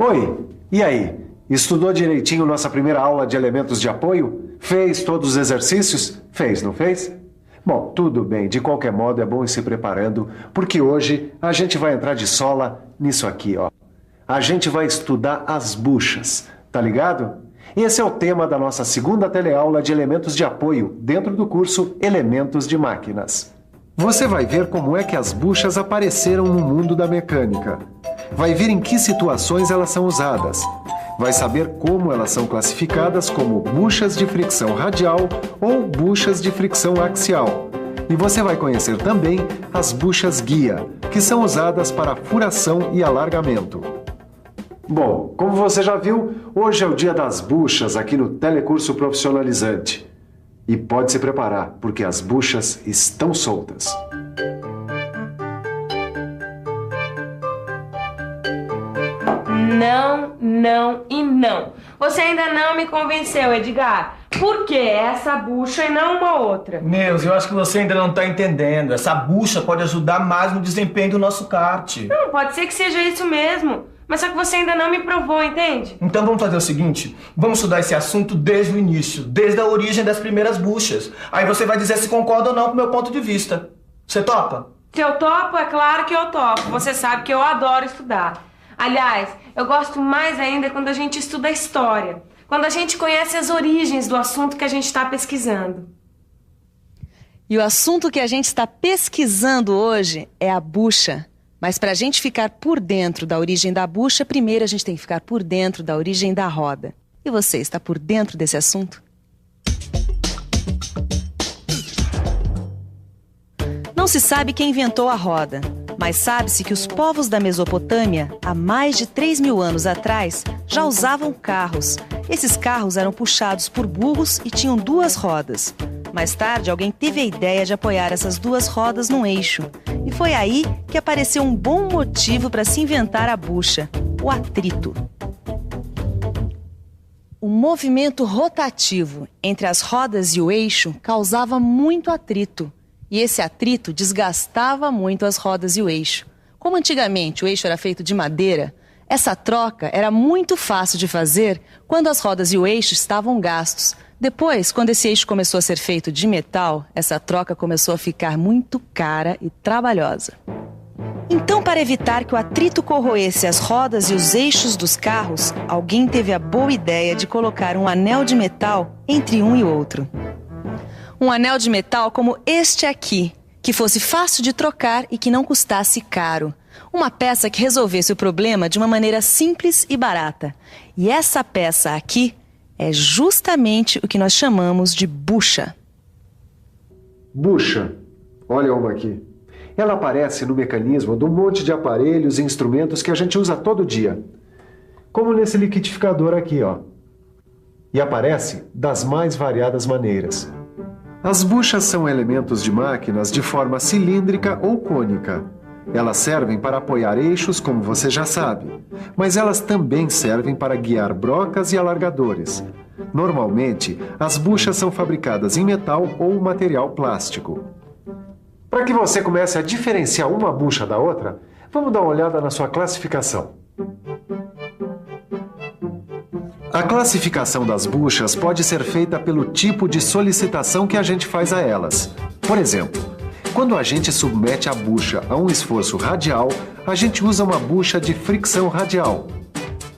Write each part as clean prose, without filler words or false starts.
Oi, e aí? Estudou direitinho nossa primeira aula de elementos de apoio? Fez todos os exercícios? Fez, não fez? Bom, tudo bem. De qualquer modo, é bom ir se preparando, porque hoje a gente vai entrar de sola nisso aqui, ó. A gente vai estudar as buchas, tá ligado? Esse é o tema da nossa segunda teleaula de elementos de apoio, dentro do curso Elementos de Máquinas. Você vai ver como é que as buchas apareceram no mundo da mecânica. Vai ver em que situações elas são usadas. Vai saber como elas são classificadas como buchas de fricção radial ou buchas de fricção axial. E você vai conhecer também as buchas guia, que são usadas para furação e alargamento. Bom, como você já viu, hoje é o dia das buchas aqui no Telecurso Profissionalizante. E pode se preparar, porque as buchas estão soltas. Não, não e não. Você ainda não me convenceu, Edgar. Por que essa bucha e não uma outra? Neuza, eu acho que você ainda não está entendendo. Essa bucha pode ajudar mais no desempenho do nosso kart. Não, pode ser que seja isso mesmo. Mas só que você ainda não me provou, entende? Então vamos fazer o seguinte, vamos estudar esse assunto desde o início, desde a origem das primeiras buchas. Aí você vai dizer se concorda ou não com o meu ponto de vista. Você topa? Se eu topo, é claro que eu topo. Você sabe que eu adoro estudar. Aliás, eu gosto mais ainda quando a gente estuda a história. Quando a gente conhece as origens do assunto que a gente está pesquisando. E o assunto que a gente está pesquisando hoje é a bucha. Mas para a gente ficar por dentro da origem da bucha, primeiro a gente tem que ficar por dentro da origem da roda. E você está por dentro desse assunto? Não se sabe quem inventou a roda, mas sabe-se que os povos da Mesopotâmia, há mais de 3.000 anos atrás, já usavam carros. Esses carros eram puxados por burros e tinham 2 rodas. Mais tarde, alguém teve a ideia de apoiar essas 2 rodas num eixo. E foi aí que apareceu um bom motivo para se inventar a bucha, o atrito. O movimento rotativo entre as rodas e o eixo causava muito atrito. E esse atrito desgastava muito as rodas e o eixo. Como antigamente o eixo era feito de madeira, essa troca era muito fácil de fazer quando as rodas e o eixo estavam gastos. Depois, quando esse eixo começou a ser feito de metal, essa troca começou a ficar muito cara e trabalhosa. Então, para evitar que o atrito corroesse as rodas e os eixos dos carros, alguém teve a boa ideia de colocar um anel de metal entre um e outro. Um anel de metal como este aqui, que fosse fácil de trocar e que não custasse caro. Uma peça que resolvesse o problema de uma maneira simples e barata. E essa peça aqui é justamente o que nós chamamos de bucha. Bucha. Olha uma aqui. Ela aparece no mecanismo de um monte de aparelhos e instrumentos que a gente usa todo dia. Como nesse liquidificador aqui, ó. E aparece das mais variadas maneiras. As buchas são elementos de máquinas de forma cilíndrica ou cônica. Elas servem para apoiar eixos, como você já sabe, mas elas também servem para guiar brocas e alargadores. Normalmente, as buchas são fabricadas em metal ou material plástico. Para que você comece a diferenciar uma bucha da outra, vamos dar uma olhada na sua classificação. A classificação das buchas pode ser feita pelo tipo de solicitação que a gente faz a elas. Por exemplo, quando a gente submete a bucha a um esforço radial, a gente usa uma bucha de fricção radial.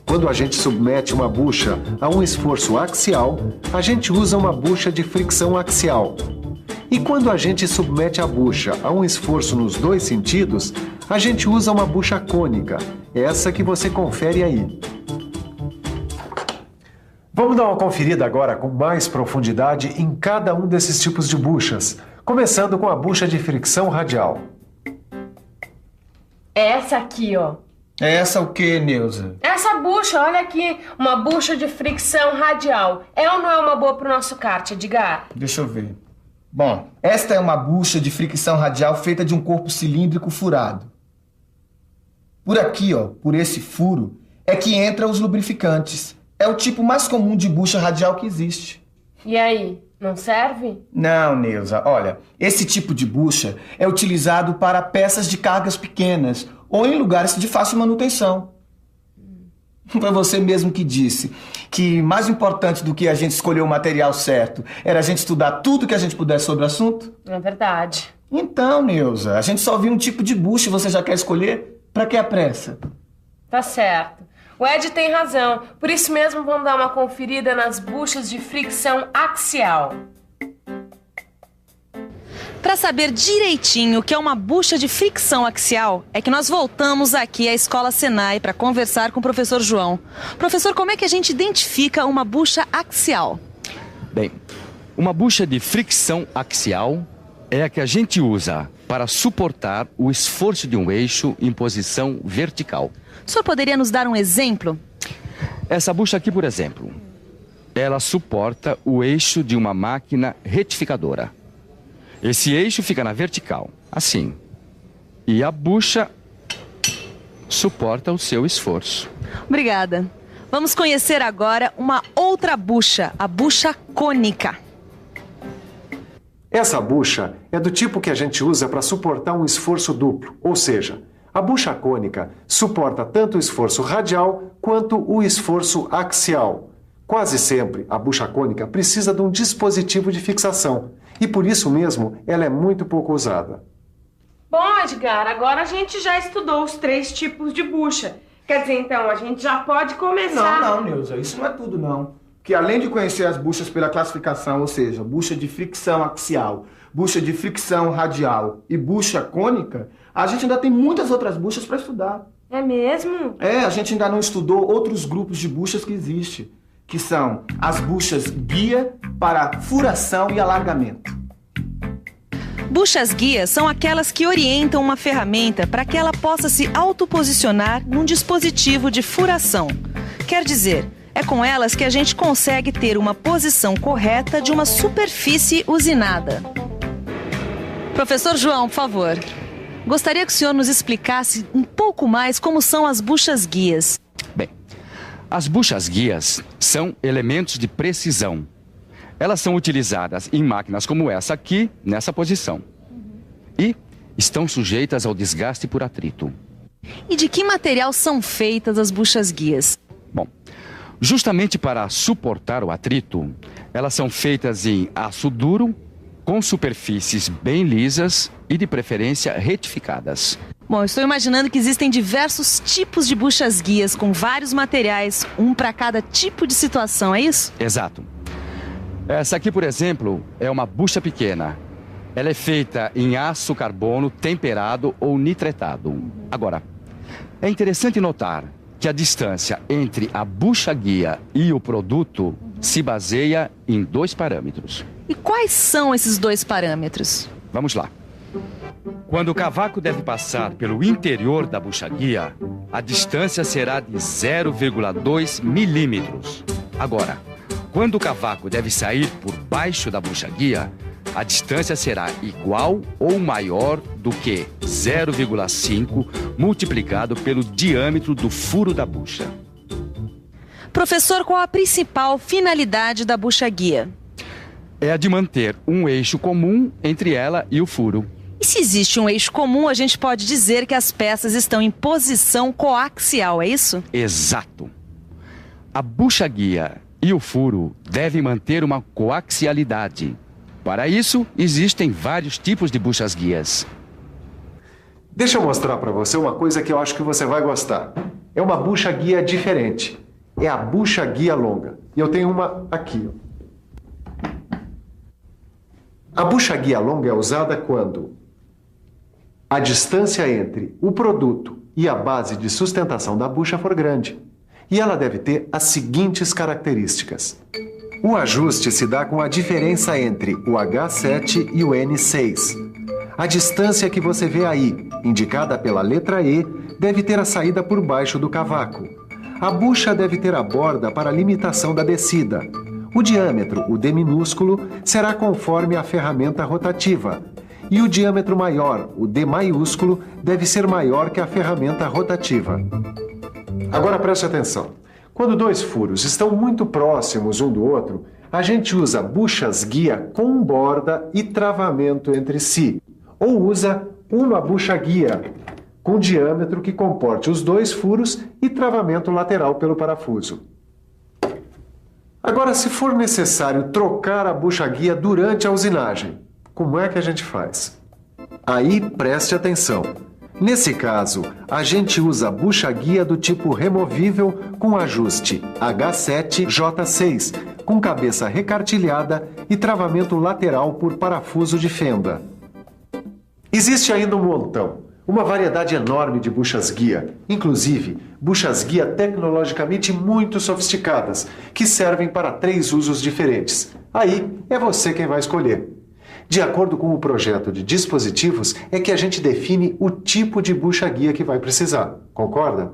Quando a gente submete uma bucha a um esforço axial, a gente usa uma bucha de fricção axial. E quando a gente submete a bucha a um esforço nos 2 sentidos, a gente usa uma bucha cônica, essa que você confere aí. Vamos dar uma conferida agora com mais profundidade em cada um desses tipos de buchas, começando com a bucha de fricção radial. Essa aqui, ó. Essa o quê, Neuza? Essa bucha, olha aqui, uma bucha de fricção radial. É ou não é uma boa pro nosso kart, Edgar? Deixa eu ver. Bom, esta é uma bucha de fricção radial feita de um corpo cilíndrico furado. Por aqui, ó, por esse furo, é que entram os lubrificantes. É o tipo mais comum de bucha radial que existe. E aí, não serve? Não, Neuza, olha, esse tipo de bucha é utilizado para peças de cargas pequenas ou em lugares de fácil manutenção. Foi você mesmo que disse que mais importante do que a gente escolher o material certo era a gente estudar tudo que a gente pudesse sobre o assunto? É verdade. Então, Neuza, a gente só viu um tipo de bucha e você já quer escolher? Pra que a pressa? Tá certo. O Ed tem razão. Por isso mesmo, vamos dar uma conferida nas buchas de fricção axial. Para saber direitinho o que é uma bucha de fricção axial, é que nós voltamos aqui à Escola Senai para conversar com o professor João. Professor, como é que a gente identifica uma bucha axial? Bem, uma bucha de fricção axial é a que a gente usa para suportar o esforço de um eixo em posição vertical. O senhor poderia nos dar um exemplo? Essa bucha aqui, por exemplo, ela suporta o eixo de uma máquina retificadora. Esse eixo fica na vertical, assim. E a bucha suporta o seu esforço. Obrigada. Vamos conhecer agora uma outra bucha, a bucha cônica. Essa bucha é do tipo que a gente usa para suportar um esforço duplo, ou seja, a bucha cônica suporta tanto o esforço radial quanto o esforço axial. Quase sempre, a bucha cônica precisa de um dispositivo de fixação e por isso mesmo ela é muito pouco usada. Bom, Edgar, agora a gente já estudou os 3 tipos de bucha. Quer dizer, então, a gente já pode começar... Não, Neuza, isso não é tudo, não. Que além de conhecer as buchas pela classificação, ou seja, bucha de fricção axial, bucha de fricção radial e bucha cônica, a gente ainda tem muitas outras buchas para estudar. É mesmo? A gente ainda não estudou outros grupos de buchas que existem, que são as buchas guia para furação e alargamento. Buchas guias são aquelas que orientam uma ferramenta para que ela possa se autoposicionar num dispositivo de furação. Quer dizer, é com elas que a gente consegue ter uma posição correta de uma superfície usinada. Professor João, por favor, gostaria que o senhor nos explicasse um pouco mais como são as buchas guias. Bem, as buchas guias são elementos de precisão. Elas são utilizadas em máquinas como essa aqui, nessa posição. E estão sujeitas ao desgaste por atrito. E de que material são feitas as buchas guias? Bom, justamente para suportar o atrito, elas são feitas em aço duro, com superfícies bem lisas e, de preferência, retificadas. Bom, estou imaginando que existem diversos tipos de buchas guias com vários materiais, um para cada tipo de situação, é isso? Exato. Essa aqui, por exemplo, é uma bucha pequena. Ela é feita em aço carbono temperado ou nitretado. Agora, é interessante notar que a distância entre a bucha guia e o produto se baseia em 2 parâmetros. E quais são esses 2 parâmetros? Vamos lá. Quando o cavaco deve passar pelo interior da bucha guia, a distância será de 0,2 milímetros. Agora, quando o cavaco deve sair por baixo da bucha guia, a distância será igual ou maior do que 0,5 multiplicado pelo diâmetro do furo da bucha. Professor, qual a principal finalidade da bucha guia? É a de manter um eixo comum entre ela e o furo. E se existe um eixo comum, a gente pode dizer que as peças estão em posição coaxial, é isso? Exato. A bucha guia e o furo devem manter uma coaxialidade. Para isso, existem vários tipos de buchas guias. Deixa eu mostrar para você uma coisa que eu acho que você vai gostar. É uma bucha guia diferente. É a bucha guia longa. E eu tenho uma aqui. A bucha guia longa é usada quando a distância entre o produto e a base de sustentação da bucha for grande. E ela deve ter as seguintes características. O ajuste se dá com a diferença entre o H7 e o N6. A distância que você vê aí, indicada pela letra E, deve ter a saída por baixo do cavaco. A bucha deve ter a borda para a limitação da descida. O diâmetro, o D minúsculo, será conforme a ferramenta rotativa. E o diâmetro maior, o D maiúsculo, deve ser maior que a ferramenta rotativa. Agora preste atenção. Quando 2 furos estão muito próximos um do outro, a gente usa buchas guia com borda e travamento entre si. Ou usa uma bucha guia com diâmetro que comporte os 2 furos e travamento lateral pelo parafuso. Agora, se for necessário trocar a bucha-guia durante a usinagem, como é que a gente faz? Aí preste atenção. Nesse caso, a gente usa a bucha-guia do tipo removível com ajuste H7J6, com cabeça recartilhada e travamento lateral por parafuso de fenda. Existe ainda um montão, uma variedade enorme de buchas-guia, inclusive buchas-guia tecnologicamente muito sofisticadas, que servem para 3 usos diferentes. Aí é você quem vai escolher. De acordo com o projeto de dispositivos, é que a gente define o tipo de bucha-guia que vai precisar. Concorda?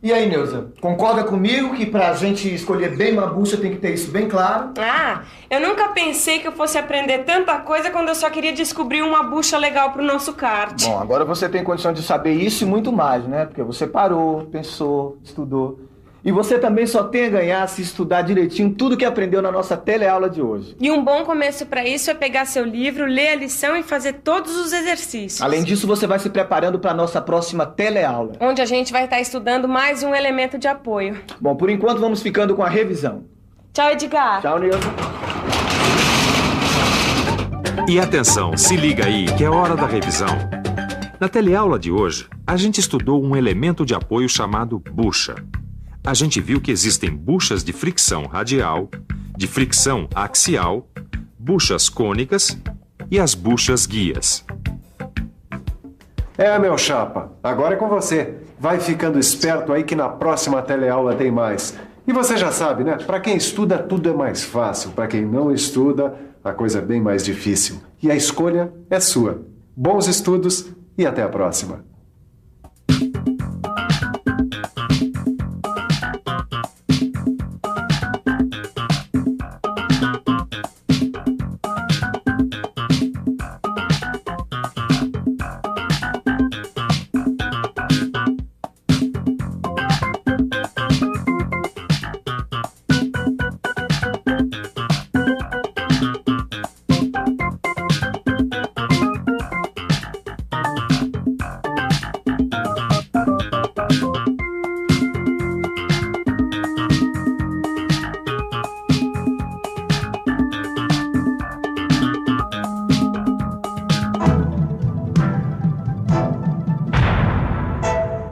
E aí, Neuza, concorda comigo que pra gente escolher bem uma bucha tem que ter isso bem claro? Ah, eu nunca pensei que eu fosse aprender tanta coisa quando eu só queria descobrir uma bucha legal pro nosso kart. Bom, agora você tem condição de saber isso e muito mais, né? Porque você parou, pensou, estudou. E você também só tem a ganhar se estudar direitinho tudo que aprendeu na nossa teleaula de hoje. E um bom começo para isso é pegar seu livro, ler a lição e fazer todos os exercícios. Além disso, você vai se preparando para a nossa próxima teleaula, onde a gente vai estar estudando mais um elemento de apoio. Bom, por enquanto vamos ficando com a revisão. Tchau, Edgar. Tchau, Neuza. E atenção, se liga aí que é hora da revisão. Na teleaula de hoje, a gente estudou um elemento de apoio chamado bucha. A gente viu que existem buchas de fricção radial, de fricção axial, buchas cônicas e as buchas guias. Meu chapa, agora é com você. Vai ficando esperto aí que na próxima teleaula tem mais. E você já sabe, né? Para quem estuda, tudo é mais fácil. Para quem não estuda, a coisa é bem mais difícil. E a escolha é sua. Bons estudos e até a próxima.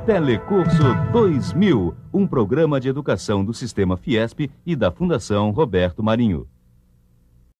Telecurso 2000, um programa de educação do Sistema Fiesp e da Fundação Roberto Marinho.